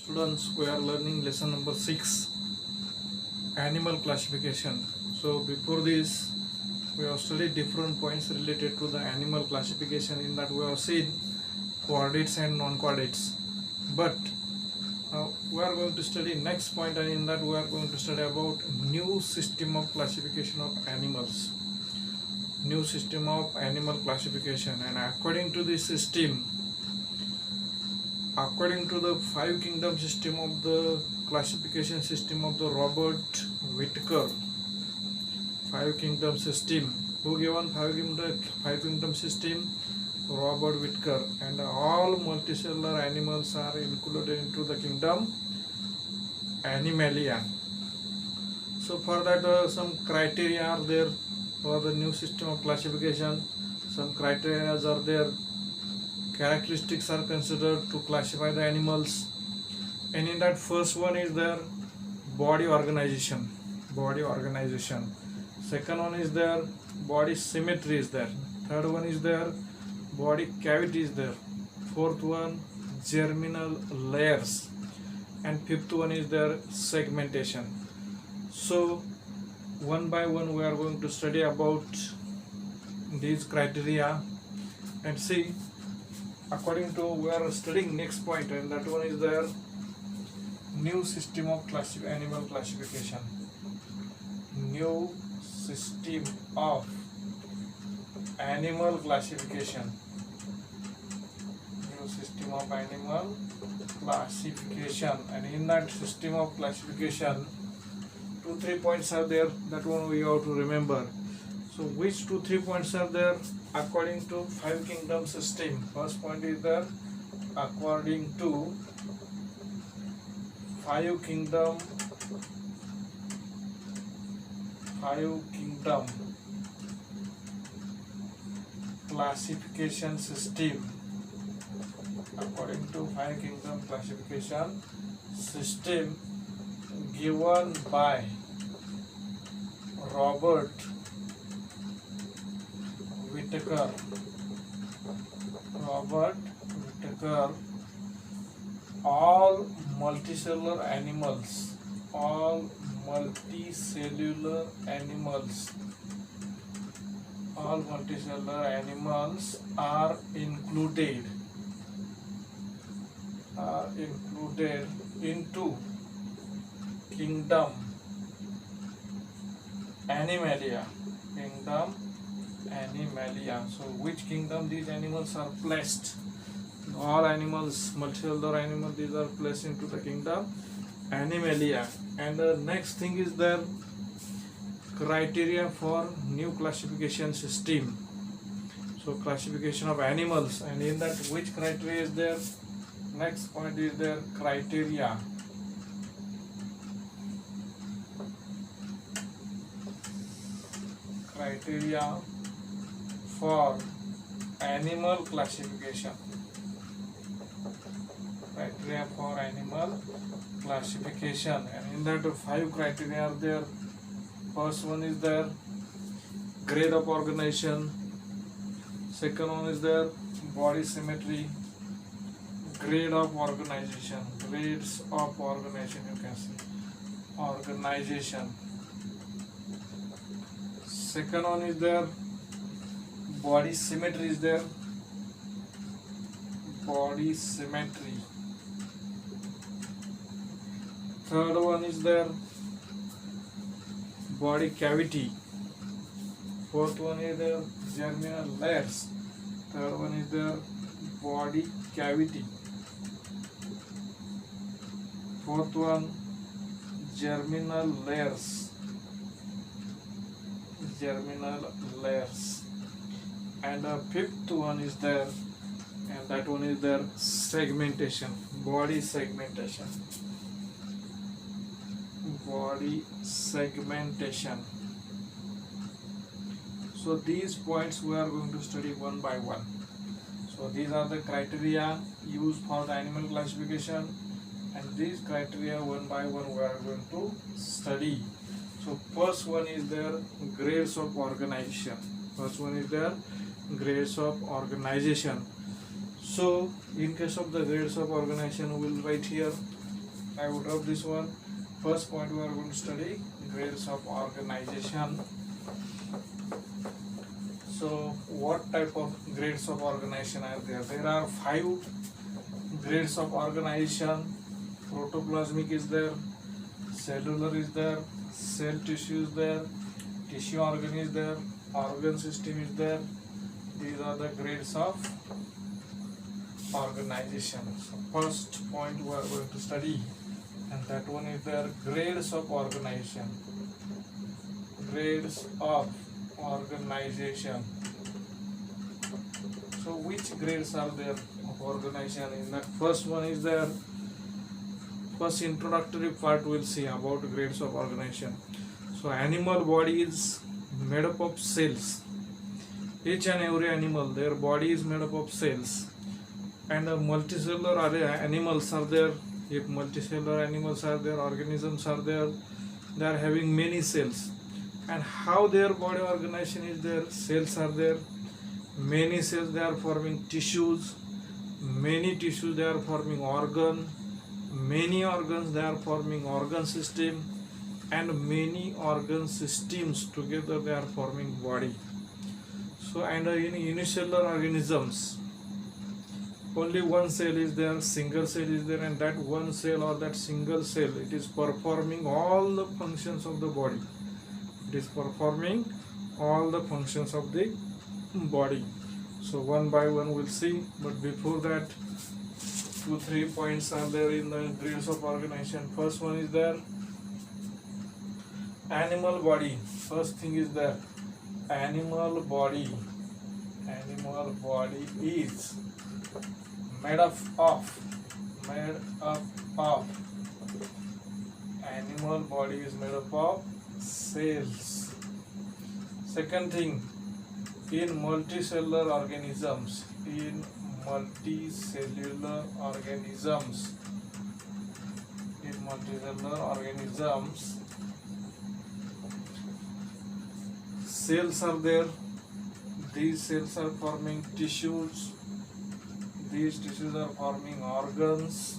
Students, we are learning lesson number 6, animal classification. So before this, we have studied different points related to the animal classification. In that we have seen chordates and non-chordates. But we are going to study next point, and in that we are going to study about new system of classification of animals. New system of animal classification, and according to this system, according to the five kingdom system of the classification system of the Robert Whittaker, five kingdom system, who given five kingdom system? Robert Whittaker. And all multicellular animals are included into the kingdom Animalia. So for that some criteria are there for the new system of classification. Some criteria are there, characteristics are considered to classify the animals, and in that first one is their body organization. Second one is their body symmetry is there. Third one is their body cavity is there. Fourth one, germinal layers, and fifth one is their segmentation. So one by one we are going to study about these criteria and see. According to, we are studying next point, and that one is their new system of animal classification. New system of animal classification. New system of animal classification, and in that system of classification, 2-3 points are there. That one we have to remember. So which 2-3 points are there according to five kingdom system? First point is there, according to five kingdom classification system. According to five kingdom classification system given by Robert Whittaker. All multicellular animals are included into kingdom Animalia. So which kingdom these animals are placed? All animals, multicellular animals, these are placed into the kingdom Animalia. And the next thing is their criteria for new classification system. So classification of animals, and in that which criteria is there? Next point is their criteria. Criteria for animal classification. Criteria for animal classification, and in that five criteria are there. First one is their grade of organization. Second one is their body symmetry. Grades of organization, you can see organization. Second one is their body symmetry is there. Body symmetry. Third one is their body cavity. Fourth one is their germinal layers. Third one is their body cavity. Fourth one, germinal layers. And the fifth one is there, and that one is their segmentation. Body segmentation. So these points we are going to study one by one. So these are the criteria used for the animal classification, and these criteria one by one we are going to study. So first one is their grades of organization. So in case of the grades of organization, we will write here I would drop this one. First point, we are going to study grades of organization. So what type of grades of organization are there? There are 5 grades of organization. Protoplasmic is there, cellular is there, cell tissue is there, tissue organ is there, organ system is there. These are the grades of organization. So first point we are going to study, and that one is their grades of organization. Grades of organization. So which grades are there of organization? In that first one is there, first introductory part we'll see about grades of organization. So animal body is made up of cells. Each and every animal, their body is made up of cells, and multicellular animals are there. If multicellular animals are there, organisms are there, they are having many cells. And how their body organization is there? Cells are there, many cells, they are forming tissues, many tissues, they are forming organ, many organs, they are forming organ system, and many organ systems together they are forming body. So, and in unicellular organisms, only one cell is there, single cell is there, and that one cell or that single cell, it is performing all the functions of the body. It is performing all the functions of the body. So one by one we'll see, but before that, 2-3 points are there in the grades of organization. First one is there, animal body. First thing is there, animal body. Animal body is made up of. Animal body is made up of cells. Second thing, in multicellular organisms, cells are there. These cells are forming tissues. These tissues are forming organs.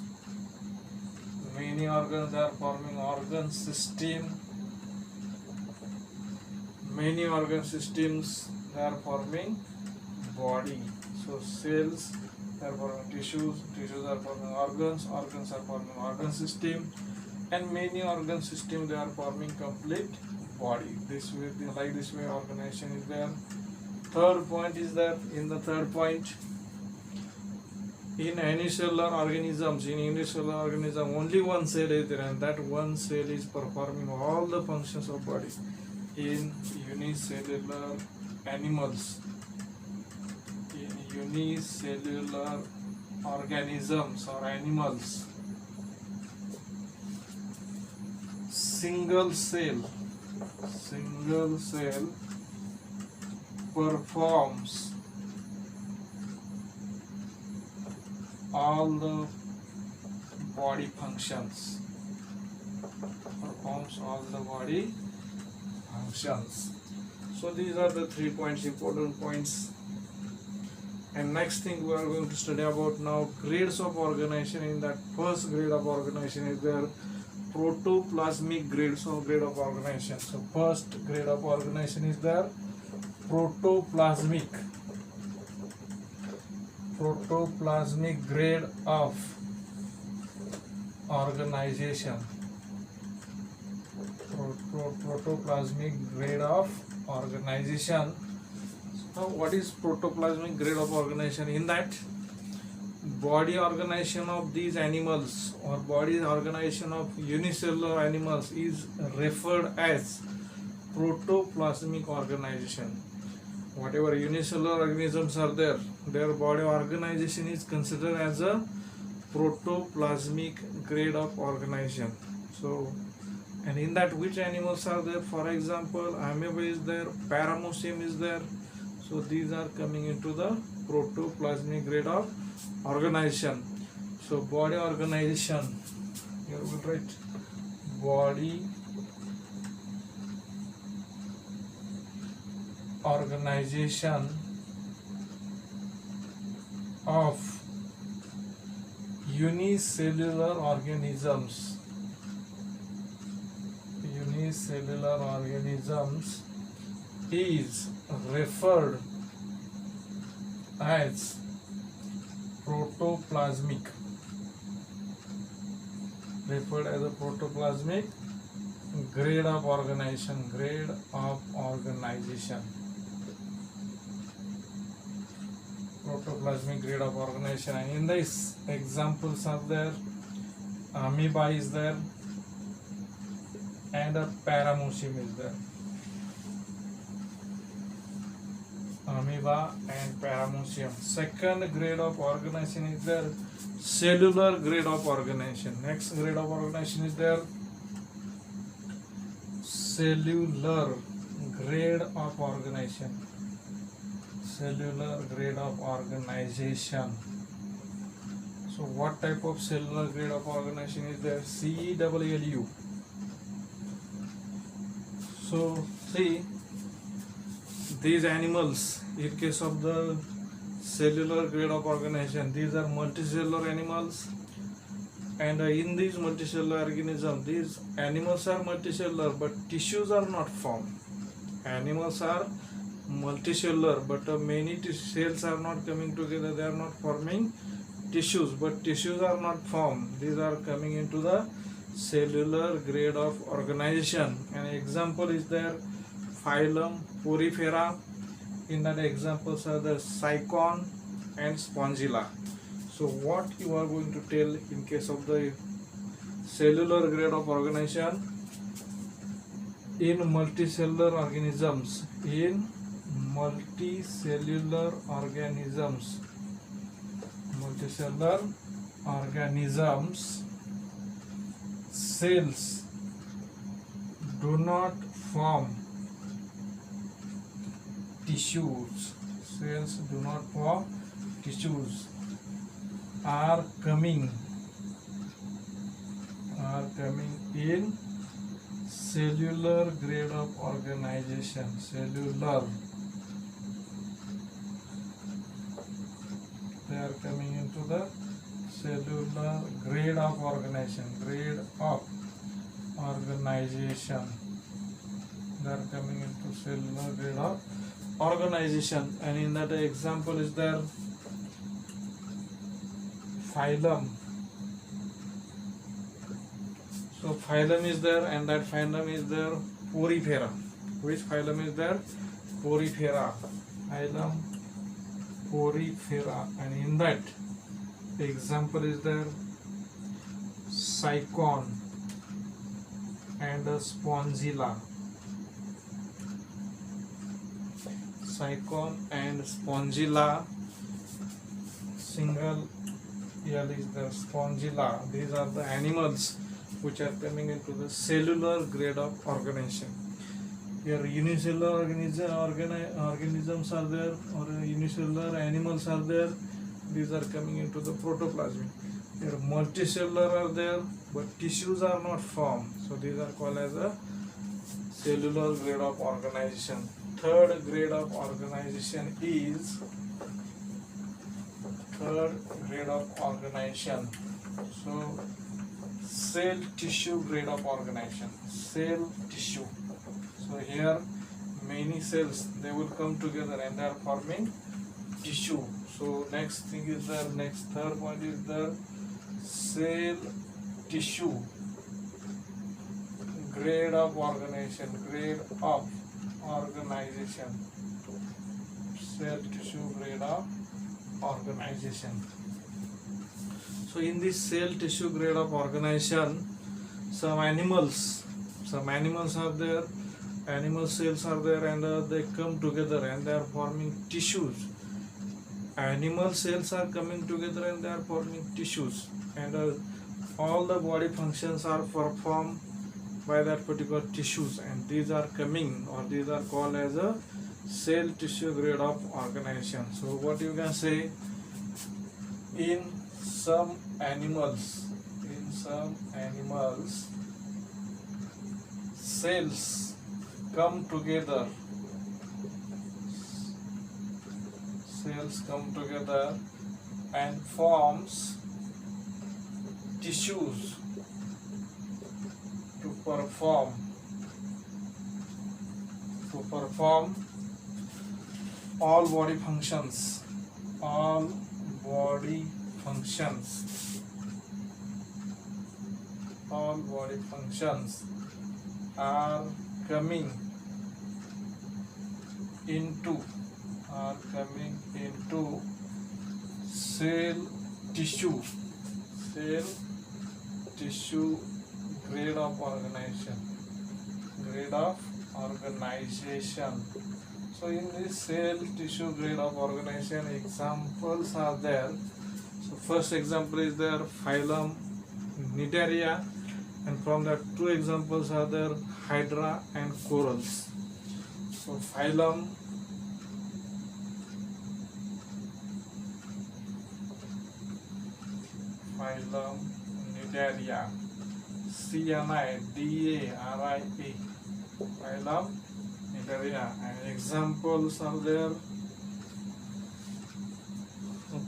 Many organs are forming organ system. Many organ systems, they are forming body. So cells, they are forming tissues. Tissues are forming organs. Organs are forming organ system, and many organ systems, they are forming complete body. This way, like this way, organization is there. Third point is that in the third point, in unicellular organisms, only one cell is there, and that one cell is performing all the functions of body. In unicellular animals, in unicellular organisms or animals, single cell performs all the body functions. So these are the 3 points, important points. And next thing we are going to study about now, grades of organization. In that first grade of organization is there, protoplasmic grades of organization. So first grade of organization is there, protoplasmic grade of organization. Protoplasmic grade of organization. So what is protoplasmic grade of organization? In that, body organization of these animals or body organization of unicellular animals is referred as protoplasmic organization. Whatever unicellular organisms are there, their body organization is considered as a protoplasmic grade of organization. So, and in that, which animals are there? For example, amoeba is there, paramecium is there. So these are coming into the protoplasmic grade of organization. So body organization, here we will write body organization of unicellular organisms. Unicellular organisms is referred as protoplasmic. Referred as a protoplasmic grade of organization. Grade of organization. Protoplasmic grade of organization. And in this examples are there. Amoeba is there, and a paramecium is there. Amoeba and paramecium. Second grade of organization is there, cellular grade of organization. Next grade of organization is there, cellular grade of organization. Cellular grade of organization. So what type of cellular grade of organization is there? CELLU. So see, these animals, in case of the cellular grade of organization, these are multicellular animals, and in these multicellular organisms, these animals are multicellular but tissues are not formed. Animals are multicellular but many cells are not coming together, they are not forming tissues, but tissues are not formed. These are coming into the cellular grade of organization. An example is there, phylum Porifera. In that examples are the Cycon and Spongilla. So what you are going to tell in case of the cellular grade of organization? In multicellular organisms, multicellular organisms, cells do not form tissues. Cells do not form tissues. Are coming in cellular grade of organization. Cellular. They are coming into the cellular grade of organization. Grade of organization. They are coming into cellular grade of organization. And in that example is there phylum. So phylum is there, and that phylum is there Porifera. Which phylum is there? Porifera. Phylum Porifera. And in that example is there Cycon and Spongilla. Cycon and Spongilla. Single L is the Spongilla. These are the animals which are coming into the cellular grade of organization. Here unicellular organisms are there, or unicellular animals are there. These are coming into the protoplasm. Here multicellular are there, but tissues are not formed. So these are called as a cellular grade of organization. Third grade of organization is So cell tissue grade of organization. Cell tissue. So here many cells, they will come together and they are forming tissue. So next thing is there, next third point is the cell tissue grade of organization. Grade of organization. Cell tissue grade of organization. So in this cell tissue grade of organization, some animals are there, animal cells are there, and they come together and they are forming tissues. Animal cells are coming together and they are forming tissues, and all the body functions are performed by that particular tissues, and these are coming, or these are called as a cell tissue grade of organization. So what you can say, in some animals cells come together and forms tissues to perform all body functions. All body functions are coming into cell tissue grade of organization. So in this cell tissue grade of organization, examples are there. So first example is there, phylum Cnidaria, and from that two examples are there, Hydra and corals. So phylum Cnidaria, Cnidaria, phylum Cnidaria, and examples are there,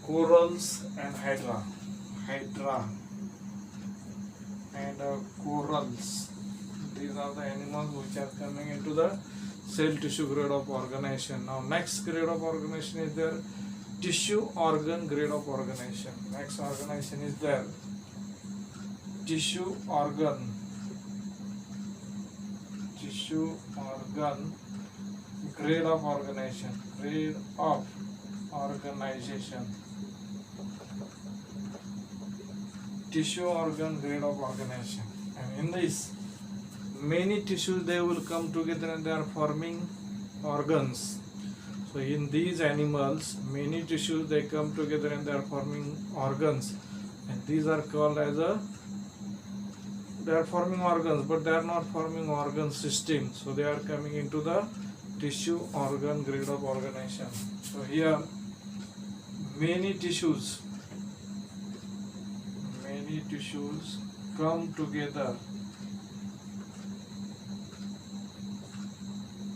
corals and Hydra and corals. These are the animals which are coming into the cell tissue grade of organization. Now next grade of organization is there, tissue organ grade of organization. Next organization is there, tissue organ grade of organization. Tissue organ grade of organization. And in this, many tissues, they will come together and they are forming organs. So in these animals, many tissues, they come together and they are forming organs, and these are called as they are forming organs, but they are not forming organ system. So they are coming into the tissue organ grade of organization. So here many tissues come together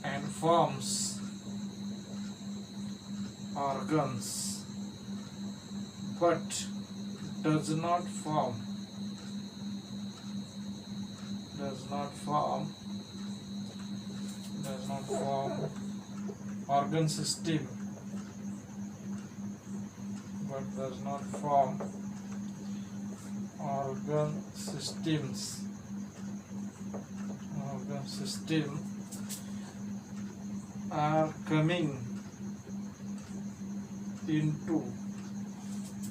and forms organs, but does not form organ system, organ system are coming into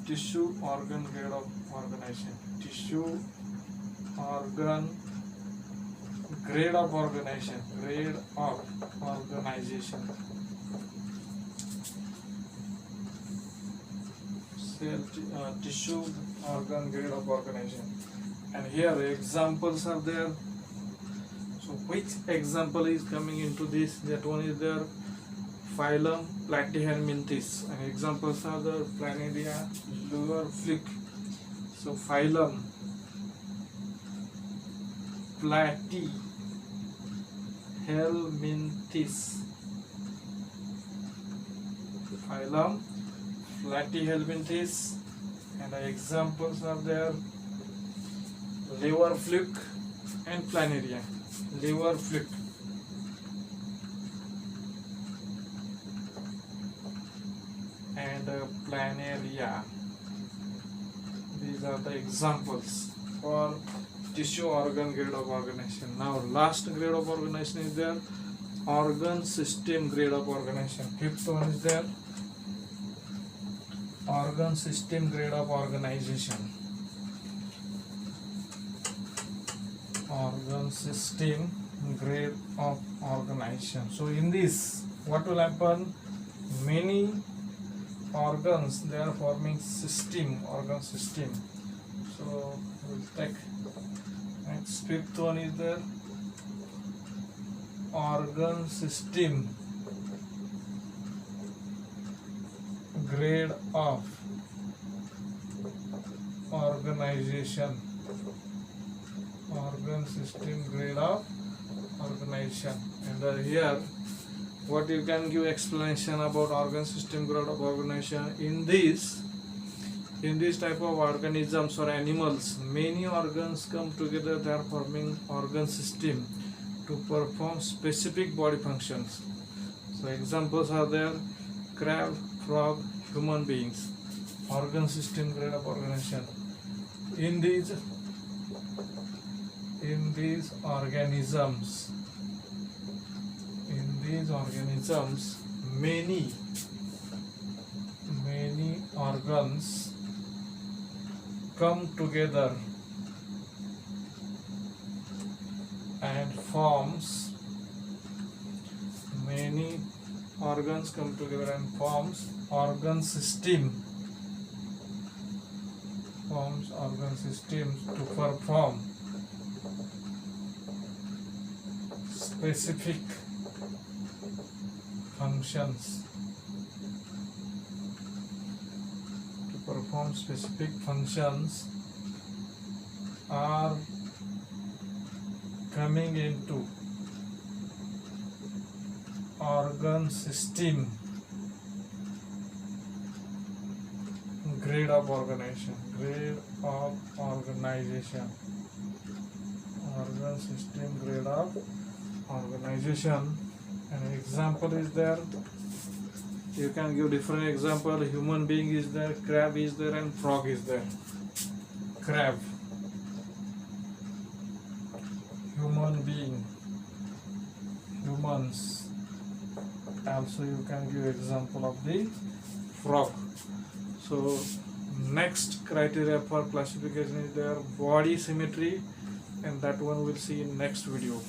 tissue organ grade of organization. Tissue organ grade of organization. Tissue organ grade of organization. And here examples are there. So which example is coming into this? That one is there, phylum Platyhelminthes, and examples are the Planaria, liver flick. So phylum Platyhelminthes, and the examples are there, liver flick and Planaria. Liver flick and Planaria. These are the examples for tissue organ grade of organization. Now last grade of organization is there, organ system grade of organization. Fifth one is there, organ system grade of organization. Organ system grade of organization. So in this, what will happen? Many organs, they are forming organ system. So we'll take next, fifth one is there, organ system grade of organization. Organ system grade of organization. And here what you can give explanation about organ system grade of organization. In this, In this type of organisms or animals, many organs come together. They are forming organ system to perform specific body functions. So examples are there: crab, frog, human beings. Organ system, grade of organization. In these organisms, many organs come together and forms organ systems to perform specific functions. Are coming into organ system, grade of organization. Organ system, grade of organization. An example is there. You can give different example. Human being is there, crab is there, and frog is there. Crab, human being, humans. Also you can give example of the frog. So next criteria for classification is their body symmetry, and that one we'll see in next video.